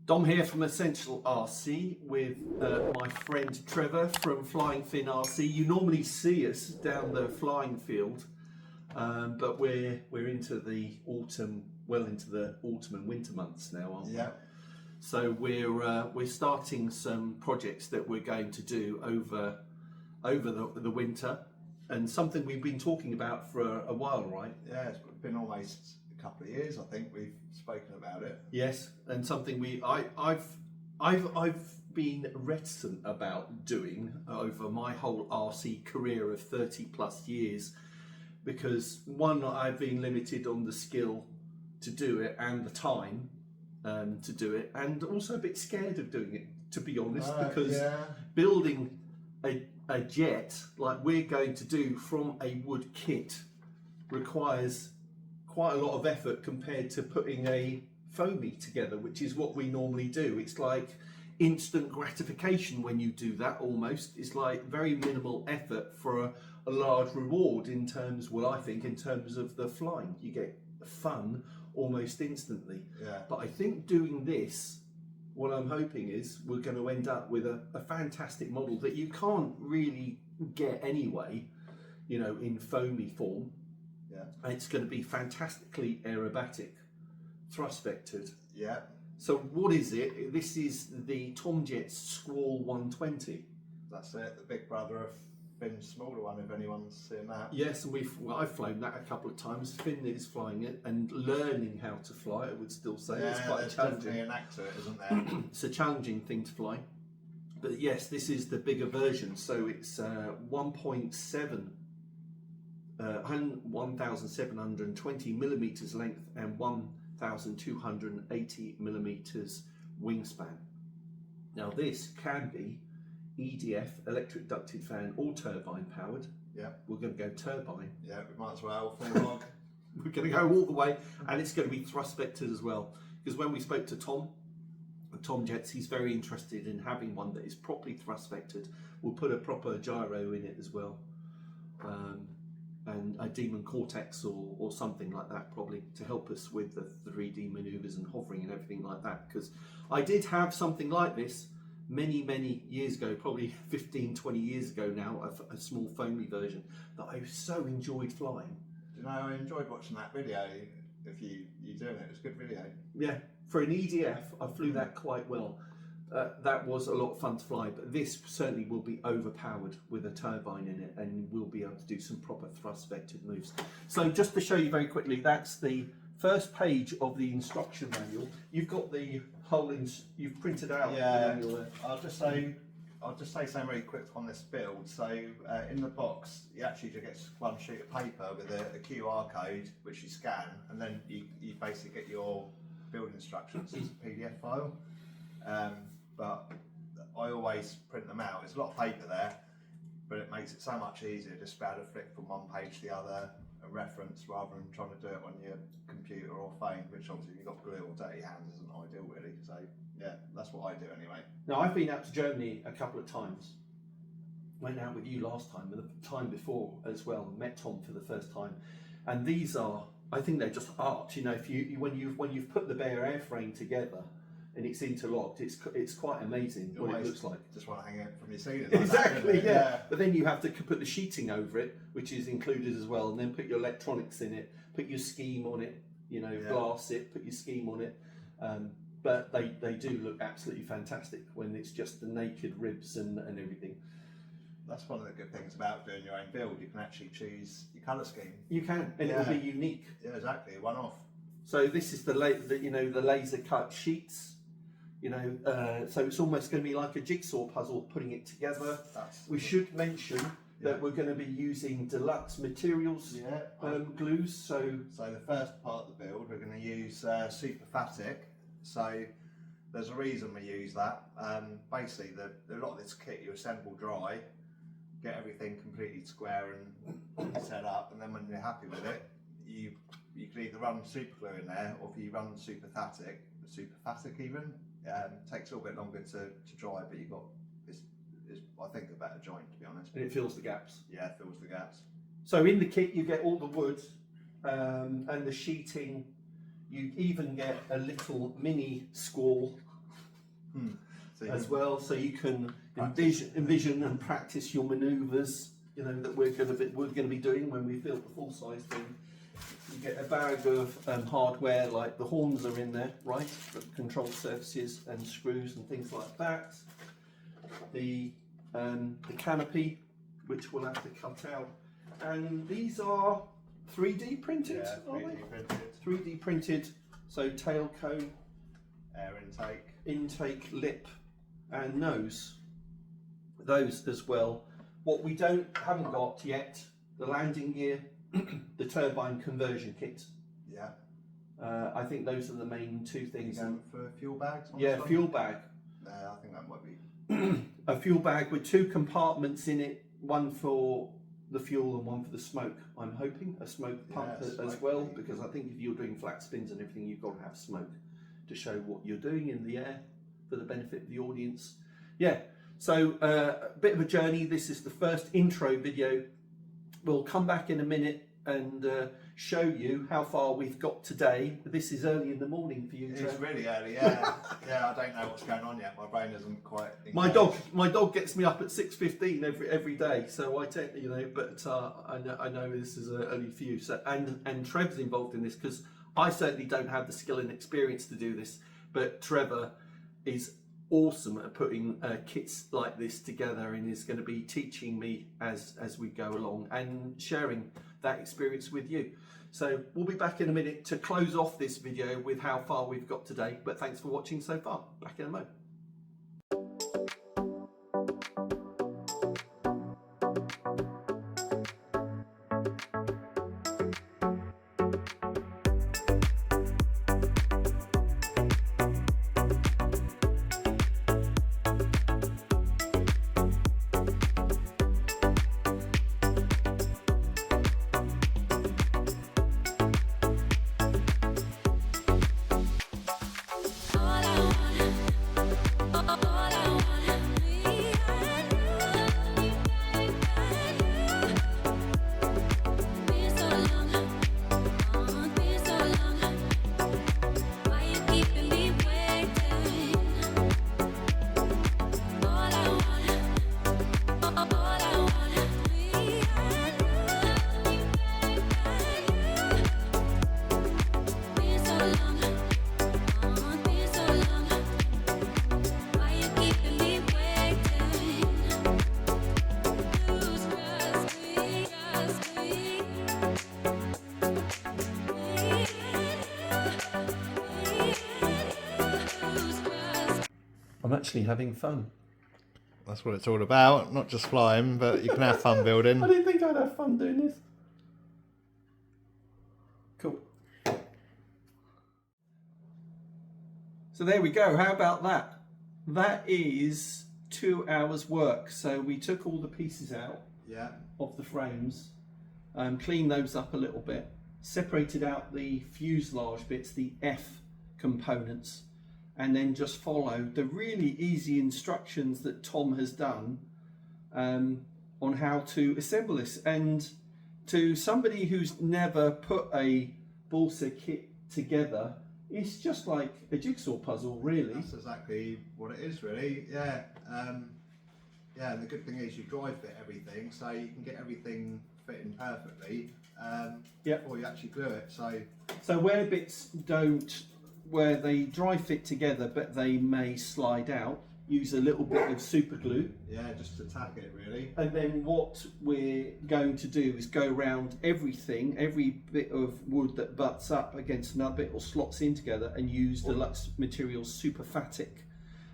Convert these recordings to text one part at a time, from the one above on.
Dom here from Essential RC with my friend Trevor from Flying Fin RC. You normally see us down the flying field, but we're into the autumn, well into the autumn and winter months now, aren't we? Yeah. So we're starting some projects that we're going to do over the winter, and something we've been talking about for a while, right? Yeah, it's been almost a couple of years. I think we've spoken about it. Yes, and something I've been reticent about doing over my whole RC career of 30 plus years, because one, I've been limited on the skill to do it and the time to do it, and also a bit scared of doing it, to be honest, because building a jet like we're going to do from a wood kit requires quite a lot of effort compared to putting a foamy together, which is what we normally do. It's like instant gratification when you do that. Almost, it's like very minimal effort for a large reward in terms, well, I think in terms of the flying, you get fun almost instantly. Yeah. But I think doing this, what I'm hoping is we're going to end up with a fantastic model that you can't really get anyway, you know, in foamy form. Yeah. And it's going to be fantastically aerobatic, thrust vectored. Yeah. So what is it? This is the TomJets Squall 120. That's it. The big brother of Finn's smaller one, if anyone's seen that. Yes, and I've flown that a couple of times. Finn is flying it and learning how to fly. I would still say it's quite there's challenging. definitely an act to it, isn't there? It's a challenging thing to fly. But yes, this is the bigger version. So it's 1.7. 1,720 millimeters length and 1,280 millimeters wingspan. Now this can be EDF, electric ducted fan, or turbine powered. Yeah. We're going to go turbine. Yeah, we might as well. Full log. We're going to go all the way, and it's going to be thrust vectored as well. Because when we spoke to Tom, TomJets, he's very interested in having one that is properly thrust vectored. We'll put a proper gyro in it as well. And a Demon Cortex or something like that, probably, to help us with the 3D maneuvers and hovering and everything like that. Because I did have something like this many years ago, probably 15-20 years ago now, a small foamy version that I so enjoyed flying. Do you know, I enjoyed watching that video. If you doing it, it's a good video. Yeah, for an EDF, I flew that quite well. That was a lot of fun to fly, but this certainly will be overpowered with a turbine in it, and we'll be able to do some proper thrust vectored moves. So just to show you very quickly, that's the first page of the instruction manual. You've got the whole, you've printed out the manual there. I'll just say something very quick on this build. So in the box, you actually just get one sheet of paper with a QR code, which you scan, and then you basically get your build instructions as a PDF file. But I always print them out. There's a lot of paper there, but it makes it so much easier just to be able to flick from one page to the other, a reference, rather than trying to do it on your computer or phone, which obviously if you've got glue or dirty hands isn't ideal really. So yeah, that's what I do anyway. Now I've been out to Germany a couple of times. Went out with you last time, and the time before as well. Met Tom for the first time, and these are, I think they're just art. You know, if when you've put the bare airframe together and it's interlocked, it's quite amazing what it looks like. Just want to hang it from your ceiling. Exactly, like that, yeah. But then you have to put the sheeting over it, which is included as well, and then put your electronics in it, put your scheme on it, you know, glass it, put your scheme on it. But they do look absolutely fantastic when it's just the naked ribs and everything. That's one of the good things about doing your own build. You can actually choose your colour scheme. You can, and it'll be unique. Yeah, exactly, one off. So this is the laser cut sheets. You know, so it's almost going to be like a jigsaw puzzle, putting it together. We should mention that we're going to be using deluxe materials, glues. So the first part of the build, we're going to use superphatic. So there's a reason we use that. Basically, a lot of this kit you assemble dry, get everything completely square and set up, and then when you're happy with it, you can either run super glue in there, or if you run superphatic even. Takes a little bit longer to dry, but you've got this is I think a better joint, to be honest. And it fills the gaps. Yeah, it fills the gaps. So in the kit you get all the wood and the sheeting. You even get a little mini Squall as well, so you can envision and practice your manoeuvres. You know that we're going to be doing when we build the full size thing. You get a bag of hardware, like the horns are in there, right? The control surfaces and screws and things like that. The canopy, which we'll have to cut out, and these are 3D printed. Yeah, 3D printed. 3D printed. So tail cone, Air intake, lip, and nose. Those as well. What we haven't got yet, the landing gear, the turbine conversion kit. Yeah. I think those are the main two things. For fuel bags? Yeah, fuel bag. I think that might be. A fuel bag with 2 compartments in it, one for the fuel and one for the smoke. I'm hoping a smoke pump as well, because I think if you're doing flat spins and everything, you've got to have smoke to show what you're doing in the air for the benefit of the audience. Yeah, so a bit of a journey. This is the first intro video. We'll come back in a minute and show you how far we've got today. This is early in the morning for you, Trevor. It's really early, yeah. Yeah, I don't know what's going on yet. My brain isn't quite engaged. My dog gets me up at 6:15 every day, so I take, you know. But I know this is early for you. So and Trev's involved in this, because I certainly don't have the skill and experience to do this, but Trevor is awesome at putting kits like this together, and is going to be teaching me as we go along and sharing that experience with you. So we'll be back in a minute to close off this video with how far we've got today, but thanks for watching so far. Back in a moment. I'm actually having fun. That's what it's all about. Not just flying, but you can have fun building. I didn't think I'd have fun doing this. Cool. So there we go. How about that? That is 2 hours work. So we took all the pieces out of the frames, cleaned those up a little bit, separated out the fuselage bits, the F components, and then just followed the really easy instructions that Tom has done on how to assemble this. And to somebody who's never put a balsa kit together, it's just like a jigsaw puzzle, really. That's exactly what it is, really. Yeah. Yeah, and the good thing is you dry fit everything, so you can get everything fitting perfectly before you actually glue it. So where bits where they dry fit together but they may slide out, use a little bit of super glue. Yeah, just to tack it, really. And then what we're going to do is go around everything, every bit of wood that butts up against another bit or slots in together, and use Deluxe Materials Superfatic,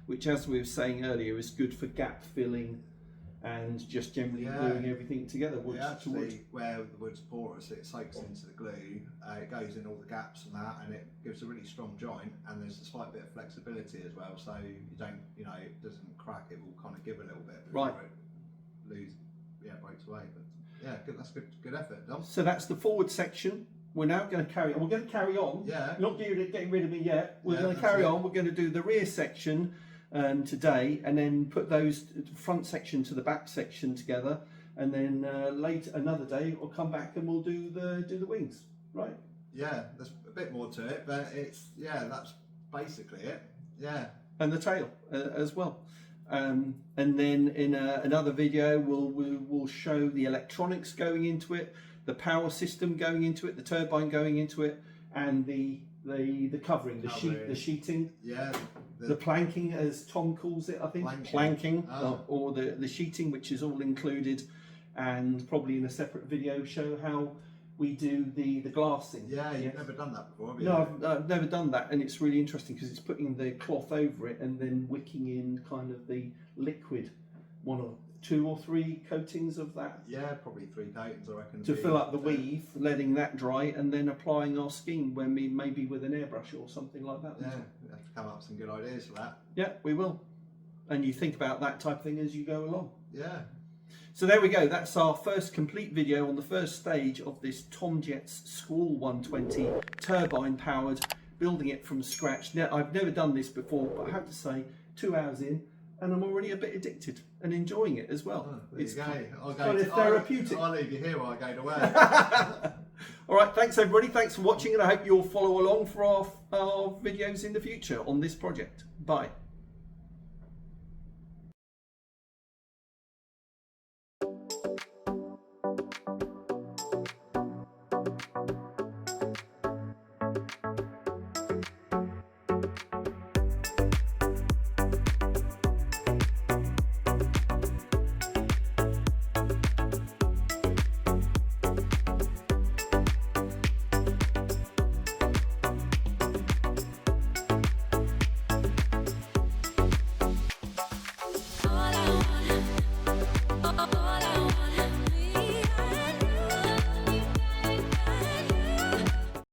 which, as we were saying earlier, is good for gap filling and just generally gluing everything together. Wood to wood. Where the wood's porous, it soaks into the glue, it goes in all the gaps and that, and it gives a really strong joint, and there's a slight bit of flexibility as well, so you don't, it doesn't crack, it will kind of give a little bit before it breaks away. But yeah, that's good effort, Dom. So that's the forward section. We're now going to carry on. We're going to carry on. Yeah. Not getting rid of me yet. We're going to carry on. We're going to do the rear section today, and then put those front section to the back section together, and then later another day we'll come back and we'll do the wings, right? Yeah, there's a bit more to it, but that's basically it. Yeah. and the tail as well. And then in another video we'll show the electronics going into it, the power system going into it, the turbine going into it, and the covering, the sheeting, the planking, as Tom calls it, I think, planking, or the sheeting, which is all included, and probably in a separate video show how we do the glassing. You've never done that before, have you? No, I've never done that, and it's really interesting because it's putting the cloth over it and then wicking in kind of the liquid, 1 or 2 or 3 coatings of that. Yeah, probably 3 coatings, I reckon. To fill up the weave, letting that dry, and then applying our scheme when we maybe with an airbrush or something like that. Yeah, we have to come up with some good ideas for that. Yeah, we will. And you think about that type of thing as you go along. Yeah. So there we go, that's our first complete video on the first stage of this TomJets Squall 120 turbine powered, building it from scratch. Now, I've never done this before, but I have to say, 2 hours in, and I'm already a bit addicted and enjoying it as well. It's kind of therapeutic. I'll leave you here while I go to work. All right, thanks everybody, thanks for watching, and I hope you'll follow along for our videos in the future on this project. Bye.